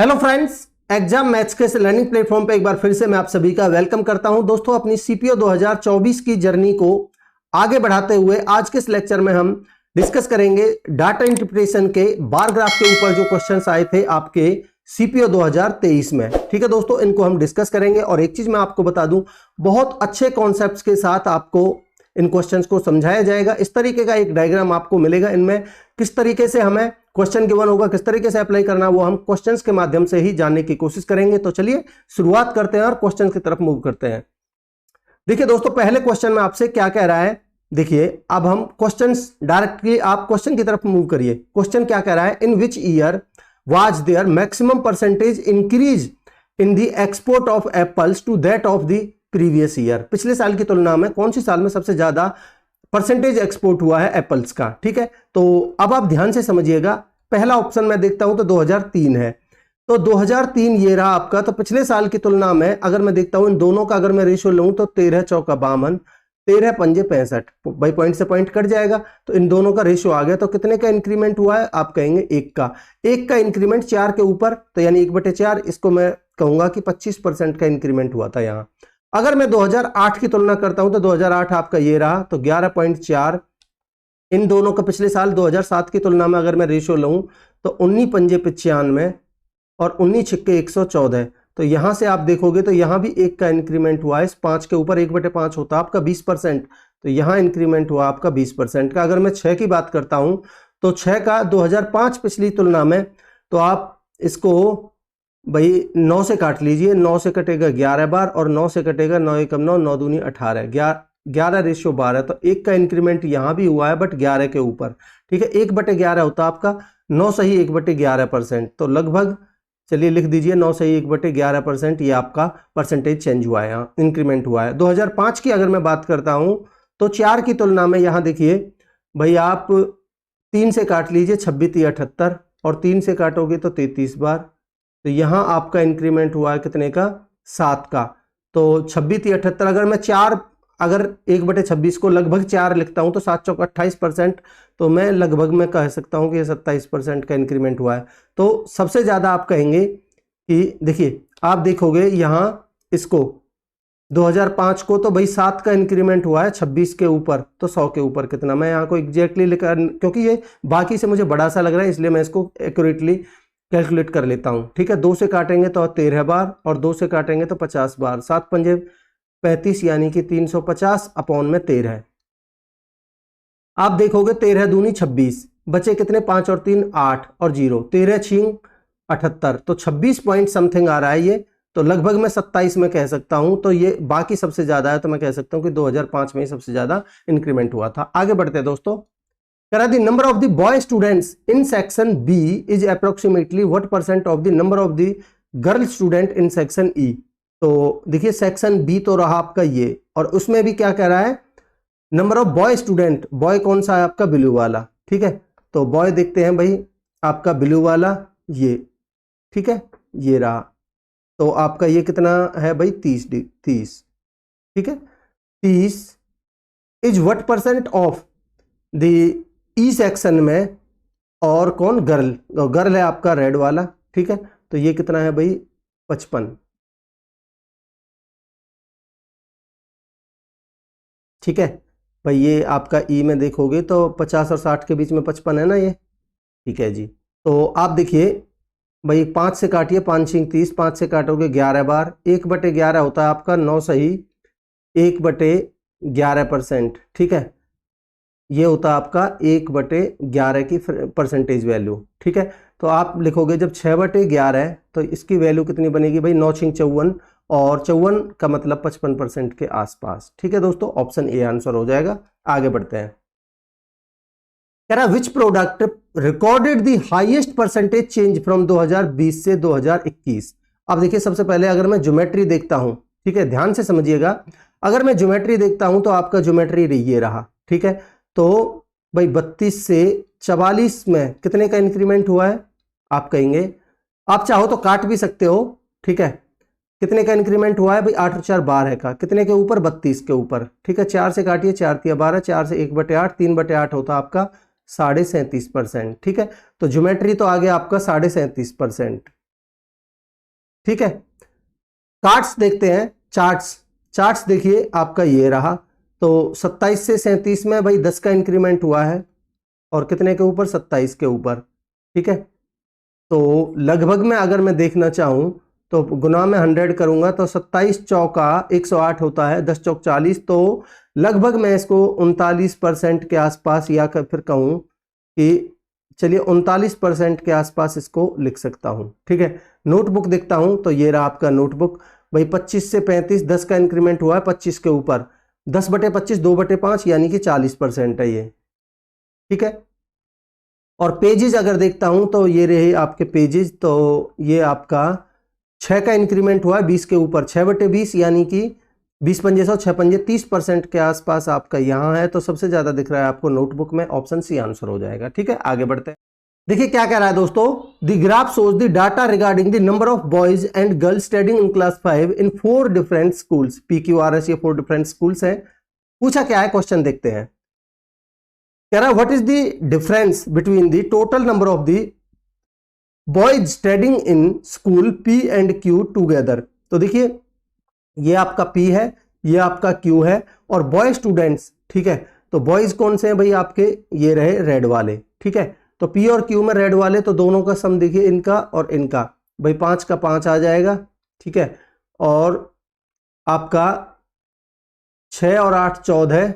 Hello friends, exam maths के learning platform पे एक बार फिर से मैं आप सभी का वेलकम करता हूं। दोस्तों, अपनी सीपीओ 2024 की जर्नी को आगे बढ़ाते हुए आज के इस लेक्चर में हम डिस्कस करेंगे डाटा इंटरप्रिटेशन के बार ग्राफ के ऊपर जो क्वेश्चंस आए थे आपके सीपीओ 2023 में। ठीक है दोस्तों, इनको हम डिस्कस करेंगे। और एक चीज मैं आपको बता दूं, बहुत अच्छे कॉन्सेप्ट्स के साथ आपको इन क्वेश्चंस को समझाया जाएगा। इस तरीके का एक डायग्राम आपको मिलेगा, इनमें किस तरीके से हमें क्वेश्चन गिवन होगा, किस तरीके से अप्लाई करना, वो हम क्वेश्चंस के माध्यम से ही जानने की कोशिश करेंगे। तो चलिए शुरुआत करते हैं और क्वेश्चन की तरफ मूव करते हैं। देखिए दोस्तों, पहले क्वेश्चन में आपसे क्या कह रहा है, देखिए अब हम क्वेश्चंस डायरेक्टली आप क्वेश्चन की तरफ मूव करिए। क्वेश्चन क्या कह रहा है, in which year was there maximum percentage increase in the export of apples to that of the previous year. पिछले साल की तुलना में कौन सी साल में सबसे ज्यादा परसेंटेज एक्सपोर्ट हुआ है एप्पल्स का। ठीक है, तो अब आप ध्यान से समझिएगा। पहला ऑप्शन मैं देखता हूं तो 2003 है, तो 2003 ये रहा आपका। तो पिछले साल की तुलना में अगर मैं देखता हूं इन दोनों का अगर मैं रेशियो लूं तो 13 चौका 52, 13 पंजे 65, भाई पॉइंट से पॉइंट कट जाएगा। तो इन दोनों का रेशियो आ गया। तो कितने का इंक्रीमेंट हुआ है, आप कहेंगे 1 का। 1 का इंक्रीमेंट 4 के ऊपर, तो यानी 1/4, इसको मैं कहूंगा कि 25% का इंक्रीमेंट हुआ था यहां। अगर मैं 2008 की तुलना करता हूं तो 2008 आपका ये रहा, तो 11.4। इन दोनों का पिछले साल 2007 की तुलना में अगर मैं रेशियो लूं तो 19 पंजे 95 और 19 छिक्के 114। तो यहां से आप देखोगे तो यहां भी 1 का इंक्रीमेंट हुआ है। इस 5 के ऊपर 1/5 होता है आपका 20%, तो यहां इंक्रीमेंट हुआ आपका 20% का। अगर मैं 6 की बात करता हूं तो 6 का 2005 पिछली तुलना में, तो आप इसको भाई 9 से काट लीजिए। 9 से कटेगा 11 बार और 9 से कटेगा 9 एकम 9, 9 दूनी 18, 11 रेशियो 12। तो 1 का इंक्रीमेंट यहां भी हुआ है बट 11 के ऊपर। ठीक है, 1/11 होता आपका 9 सही 1/11%। तो लगभग चलिए लिख दीजिए 9 सही 1/11%, ये आपका परसेंटेज चेंज हुआ है, यहाँ इंक्रीमेंट हुआ है। 2005 की अगर मैं बात करता हूं तो 4 की तुलना में यहां देखिए भाई, आप 3 से काट लीजिए 26 78 और 3 से काटोगे तो 33 बार। तो यहां आपका इंक्रीमेंट हुआ है कितने का, 7 का। तो 26 78, अगर मैं 4, अगर 1/26 को लगभग 4 लिखता हूं तो 7 चौक 28%। तो मैं लगभग में कह सकता हूं कि 27% का इंक्रीमेंट हुआ है। तो सबसे ज्यादा आप कहेंगे कि देखिए, आप देखोगे यहां इसको 2005 को तो भाई 7 का इंक्रीमेंट हुआ है 26 के ऊपर, तो 100 के ऊपर कितना, मैं यहाँ को एग्जैक्टली लिखा, क्योंकि ये बाकी से मुझे बड़ा सा लग रहा है इसलिए मैं इसको एक्यूरेटली कैलकुलेट कर लेता हूं। ठीक है, 2 से काटेंगे तो 13 बार और 2 से काटेंगे तो 50 बार। 7 पंजे 35 यानी कि 350 अपॉन में 13। आप देखोगे 13 दूनी 26, बचे कितने, 5 और 3 8 और 0, 13 छींग 78। तो 26 पॉइंट समथिंग आ रहा है ये। तो लगभग मैं 27 में कह सकता हूं। तो ये बाकी सबसे ज्यादा है, तो मैं कह सकता हूं कि 2005 में ही सबसे ज्यादा इंक्रीमेंट हुआ था। आगे बढ़ते हैं दोस्तों। The number of the boy students in section B is approximately what % of the number of the girl student in section E। तो देखिए सेक्शन B तो रहा आपका ये, और उसमें भी क्या कह रहा है, number of boy student. Boy कौन सा है आपका, ब्लू वाला। ठीक है, तो बॉय देखते हैं भाई आपका ब्लू वाला ये। ठीक है, ये रहा। तो आपका ये कितना है भाई, 30। ठीक है, 30 is what % of the E section में, और कौन, गर्ल है आपका रेड वाला। ठीक है, तो ये कितना है भाई, 55। ठीक है भाई, ये आपका ई में देखोगे तो 50 और 60 के बीच में 55 है ना ये। ठीक है जी, तो आप देखिए भाई 5 से काटिए, 5 छिंग 30, 5 से काटोगे 11 बार, 1/11 होता है आपका 9 सही 1/11%। ठीक है, ये होता आपका 1/11 की परसेंटेज वैल्यू। ठीक है, तो आप लिखोगे जब 6/11 है तो इसकी वैल्यू कितनी बनेगी भाई, 9 छिंग 54, और 54 का मतलब 55% के आसपास। ठीक है दोस्तों, ऑप्शन ए आंसर हो जाएगा। आगे बढ़ते हैं। कह रहा which product recorded the highest percentage change from 2020 से 2021। अब देखिए सबसे पहले अगर मैं ज्योमेट्री देखता हूं, ठीक है ध्यान से समझिएगा, अगर मैं ज्योमेट्री देखता हूं तो आपका ज्योमेट्री ये रहा। ठीक है, तो भाई 32 से 44 में कितने का इंक्रीमेंट हुआ है, आप कहेंगे, आप चाहो तो काट भी सकते हो। ठीक है, कितने का इंक्रीमेंट हुआ है भाई, 8 और 4 12 का, कितने के ऊपर, 32 के ऊपर। ठीक है, 4 से काटिए, 4 तिया 12, 4 से 1/8, 3/8 होता आपका 37.5%। ठीक है, तो ज्योमेट्री तो आ गया आपका 37.5%। ठीक है, कार्ड्स देखते हैं, चार्ट्स देखिए आपका ये रहा। तो 27 से 37 में भाई 10 का इंक्रीमेंट हुआ है और कितने के ऊपर, 27 के ऊपर। ठीक है, तो लगभग में अगर मैं देखना चाहूं तो गुना में 100 करूंगा तो 27 चौका 108 होता है, 10 चौक 40, तो लगभग मैं इसको 39% के आसपास, या फिर कहूं कि चलिए 39% के आसपास इसको लिख सकता हूं। ठीक है, नोटबुक देखता हूं तो ये रहा आपका नोटबुक भाई, 25 से 35, 10 का इंक्रीमेंट हुआ है 25 के ऊपर, 10/25 2/5 यानी कि 40% है ये। ठीक है, और पेजेस अगर देखता हूं तो ये रहे आपके पेजेस, तो ये आपका 6 का इंक्रीमेंट हुआ है 20 के ऊपर, 6/20 यानी कि 20 पंजे 100, 6 पंजे 30% के आसपास आपका यहां है। तो सबसे ज्यादा दिख रहा है आपको नोटबुक में, ऑप्शन सी आंसर हो जाएगा। ठीक है, आगे बढ़ते हैं। देखिए क्या कह रहा है दोस्तों, the graph shows the data regarding the number of boys and girls studying in class 5 in 4 different schools. PQRS ये 4 डिफरेंट स्कूल्स हैं। पूछा क्या है, क्वेश्चन देखते हैं। कह रहा है what is the difference between the total number of the boys studying in school P and Q together. तो देखिए ये आपका P है, ये आपका Q है, और बॉय स्टूडेंट्स। ठीक है, तो बॉयज कौन से हैं भाई आपके, ये रहे रेड वाले। ठीक है, तो P और Q में रेड वाले, तो दोनों का सम देखिए इनका और इनका, भाई 5 का 5 आ जाएगा। ठीक है, और आपका 6 और 8 14,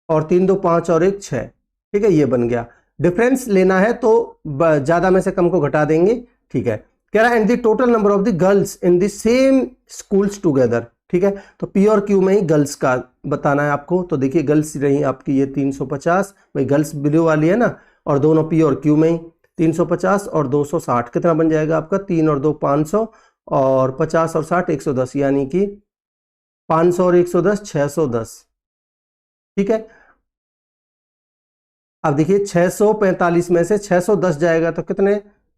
और 3 2 5 और 1 6। ठीक है, ये बन गया। डिफरेंस लेना है तो ज्यादा में से कम को घटा देंगे। ठीक है, कह रहा है and the total number of the girls in the same schools together. ठीक है, तो P और Q में ही गर्ल्स का बताना है आपको। तो देखिए गर्ल्स रही आपकी ये 350, भाई गर्ल्स ब्लू वाली है ना, और दोनों P और Q में ही 350 और 260, कितना बन जाएगा आपका, 3 और 2 500, और 50 और 60 110, यानी कि 500 और 110 610। ठीक है, अब देखिए 645 में से 610 जाएगा तो कितने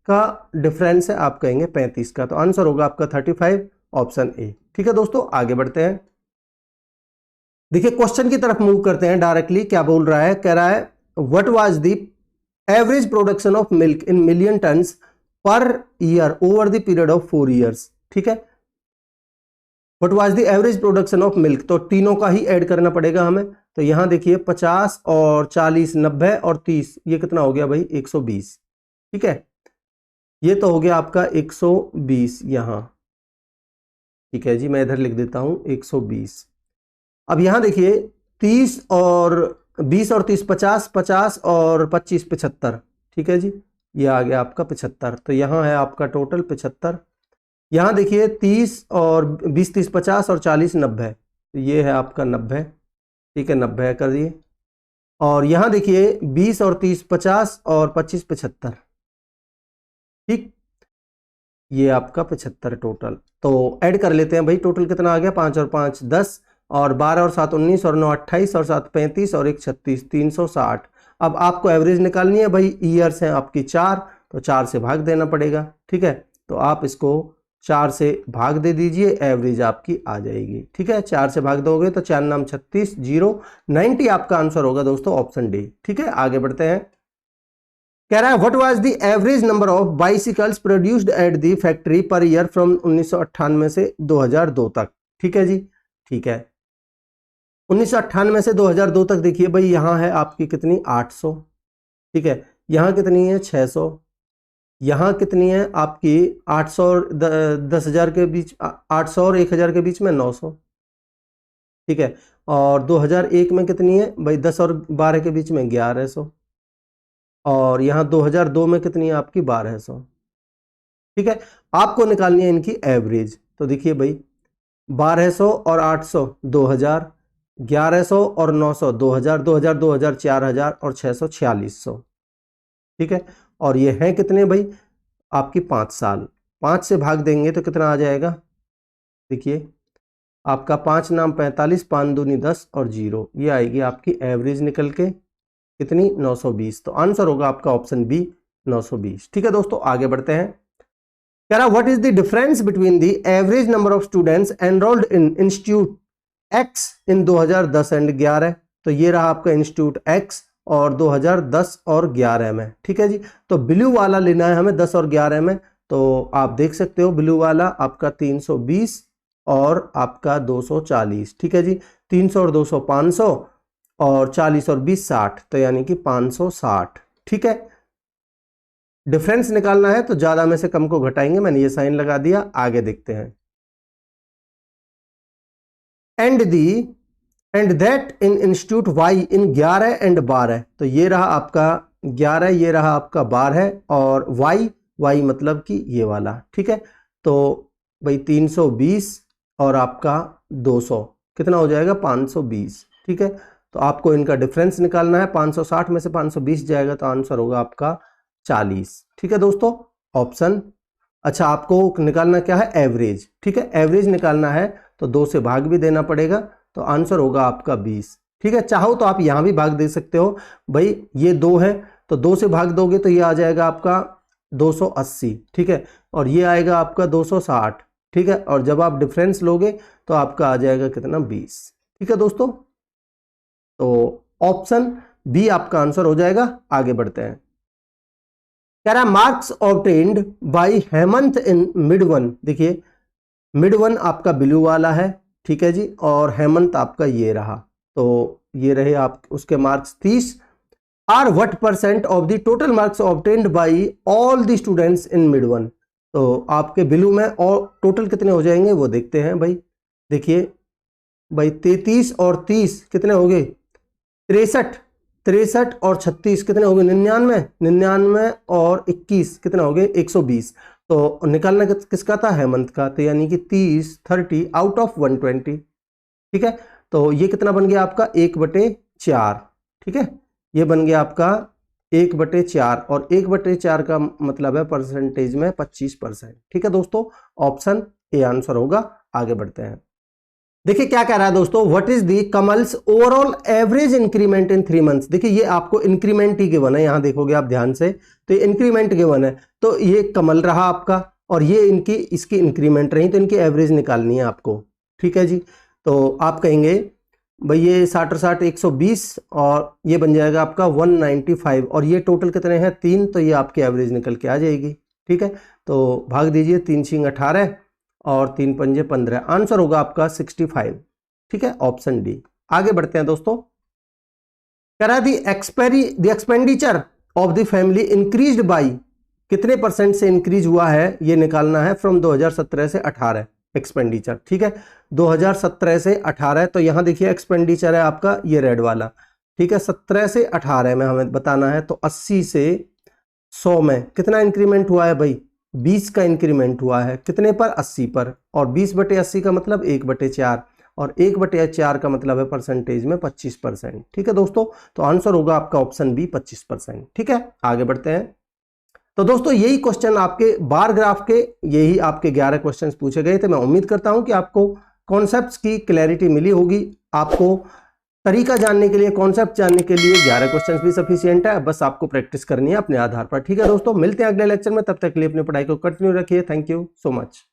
का डिफरेंस है, आप कहेंगे 35 का। तो आंसर होगा आपका 35, ऑप्शन ए। ठीक है दोस्तों, आगे बढ़ते हैं। देखिए क्वेश्चन की तरफ मूव करते हैं डायरेक्टली। क्या बोल रहा है, कह रहा है what was the average production of milk in million turns per year over the period of 4 years. ठीक है, what was the average production of milk, तो तीनों का ही ऐड करना पड़ेगा हमें। तो यहां देखिए 50 और 40 90 और 30, ये कितना हो गया भाई 120। ठीक है, ये तो हो गया आपका 120 यहां। ठीक है जी, मैं इधर लिख देता हूं 120। अब यहां देखिए 30 और 20 और 30 50, 50 और 25 75। ठीक है जी, ये आ गया आपका 75। तो यहां है आपका टोटल 75। यहां देखिए 30 और 20 30 50 और 40 90, तो ये है आपका 90। ठीक है, 90 कर दिए। और यहां देखिए 20 और 30 50 और 25 75। ठीक, ये आपका 75 टोटल। तो ऐड कर लेते हैं भाई, टोटल कितना आ गया, 5 और 5 10, और 12 और 7 19, और 9 28, और 7 35, और 1 36, 360। अब आपको एवरेज निकालनी है भाई, ईयर्स हैं आपकी 4, तो 4 से भाग देना पड़ेगा। ठीक है, तो आप इसको 4 से भाग दे दीजिए, एवरेज आपकी आ जाएगी। ठीक है, 4 से भाग दोगे तो 4 नाम 36, 0 90 आपका आंसर होगा दोस्तों, ऑप्शन डी। ठीक है, आगे बढ़ते हैं। कह रहा है what was the average number of bicycles produced at the factory per year from 1998 से 2002 तक। ठीक है जी, ठीक है, 1998 से 2002 तक देखिए भाई, यहां है आपकी कितनी 800। ठीक है, यहां कितनी है 600, यहां कितनी है आपकी 800 और 10,000 के बीच, 800 और 1000 के बीच में 900। ठीक है, और 2001 में कितनी है भाई, 10 और 12 के बीच में 1100, और यहाँ 2002 में कितनी है आपकी 1200। ठीक है, आपको निकालनी है इनकी एवरेज। तो देखिए भाई 1200 और 800 2000, 1100 और 900 2000, 2000 2000 4000, और 600 4600। ठीक है, और ये है कितने भाई आपकी 5 साल। 5 से भाग देंगे तो कितना आ जाएगा, देखिए आपका 5 नाम 45, 5 दूनी 10 और 0, ये आएगी आपकी एवरेज निकल के कितनी 920। तो आंसर होगा आपका ऑप्शन बी 920। ठीक है दोस्तों, आगे बढ़ते हैं। कह रहा what is the difference between the average number of students enrolled in institute x in 2010 and 11। तो ये रहा आपका इंस्टीट्यूट एक्स, और 2010 और 11 में। ठीक है जी, तो ब्लू वाला लेना है हमें 10 और 11 में। तो आप देख सकते हो ब्लू वाला आपका 320 और आपका 240, ठीक है जी। 300 और 200 500 और 40 और 20 60, तो यानी कि 560, ठीक है। डिफरेंस निकालना है तो ज्यादा में से कम को घटाएंगे, मैंने ये साइन लगा दिया। आगे देखते हैं। And that in institute Y in 11 and 12, तो ये रहा आपका 11, ये रहा आपका 12 और वाई मतलब कि ये वाला, ठीक है। तो भाई 320 और आपका 200 कितना हो जाएगा 520, ठीक है। तो आपको इनका डिफरेंस निकालना है। 560 में से 520 जाएगा तो आंसर होगा आपका 40, ठीक है दोस्तों। ऑप्शन अच्छा, आपको निकालना क्या है एवरेज, ठीक है। एवरेज निकालना है तो 2 से भाग भी देना पड़ेगा, तो आंसर होगा आपका 20, ठीक है। चाहो तो आप यहां भी भाग दे सकते हो, भाई ये 2 है तो 2 से भाग दोगे तो ये आ जाएगा आपका 280, ठीक है। और ये आएगा आपका 260, ठीक है। और जब आप डिफरेंस लोगे तो आपका आ जाएगा कितना 20, ठीक है दोस्तों। तो ऑप्शन बी आपका आंसर हो जाएगा। आगे बढ़ते हैं। कह रहा मार्क्स ऑब्टेन्ड बाय हेमंत इन मिड वन, देखिए मिड वन आपका ब्लू वाला है, ठीक है जी, और हेमंत आपका ये रहा, तो ये रहे आप उसके marks 30 are what percent of the total marks obtained by all the students in mid one. तो आपके ब्लू में और टोटल कितने हो जाएंगे वो देखते हैं भाई। देखिए भाई 33 और 30 कितने हो गए 63 और 36 कितने हो गए 99 और 21 कितने हो गए 120। तो निकालना किसका था हेमंत का, तो यानी कि 30 आउट ऑफ 120, ठीक है। तो ये कितना बन गया आपका 1/4, ठीक है। ये बन गया आपका 1/4 और 1/4 का मतलब है परसेंटेज में 25%, ठीक है दोस्तों। ऑप्शन ए आंसर होगा। आगे बढ़ते हैं। देखिए क्या कह रहा है दोस्तों, what is the Kamal's overall average increment in 3 months. देखिए ये आपको इंक्रीमेंट ही गिवन है, यहां देखोगे आप ध्यान से तो ये इंक्रीमेंट गिवन है, तो ये कमल रहा आपका और ये इसकी इंक्रीमेंट रही, तो इनकी एवरेज निकालनी है आपको, ठीक है जी। तो आप कहेंगे भाई ये 60 60 120 और ये बन जाएगा आपका 195 और ये टोटल कितने हैं 3, तो ये आपकी एवरेज निकल के आ जाएगी, ठीक है। तो भाग दीजिए 3 6 18 और 3 पंजे 15, आंसर होगा आपका 65, ठीक है। Option D. आगे बढ़ते हैं दोस्तों। करा the expenditure of the family increased by कितने परसेंट से इंक्रीज हुआ है ये निकालना है फ्रॉम 2017 से 18 एक्सपेंडिचर, ठीक है। 2017 से 18, तो यहां देखिए एक्सपेंडिचर है आपका ये रेड वाला, ठीक है। 17 से 18 में हमें बताना है, तो 80 से 100 में कितना इंक्रीमेंट हुआ है भाई 20 का इंक्रीमेंट हुआ है, कितने पर 80 पर, और 20/80 का मतलब 1/4 और 1/4 का मतलब है परसेंटेज में 25%, ठीक है दोस्तों। तो आंसर होगा आपका ऑप्शन बी 25%, ठीक है। आगे बढ़ते हैं। तो दोस्तों यही क्वेश्चन आपके बार ग्राफ के, यही आपके 11 क्वेश्चंस पूछे गए थे। मैं उम्मीद करता हूं कि आपको कॉन्सेप्ट्स की क्लैरिटी मिली होगी। आपको तरीका जानने के लिए, कॉन्सेप्ट जानने के लिए 11 क्वेश्चंस भी सफिशिएंट है, बस आपको प्रैक्टिस करनी है अपने आधार पर, ठीक है दोस्तों। मिलते हैं अगले लेक्चर में, तब तक के लिए अपनी पढ़ाई को कंटिन्यू रखिए। Thank you so much.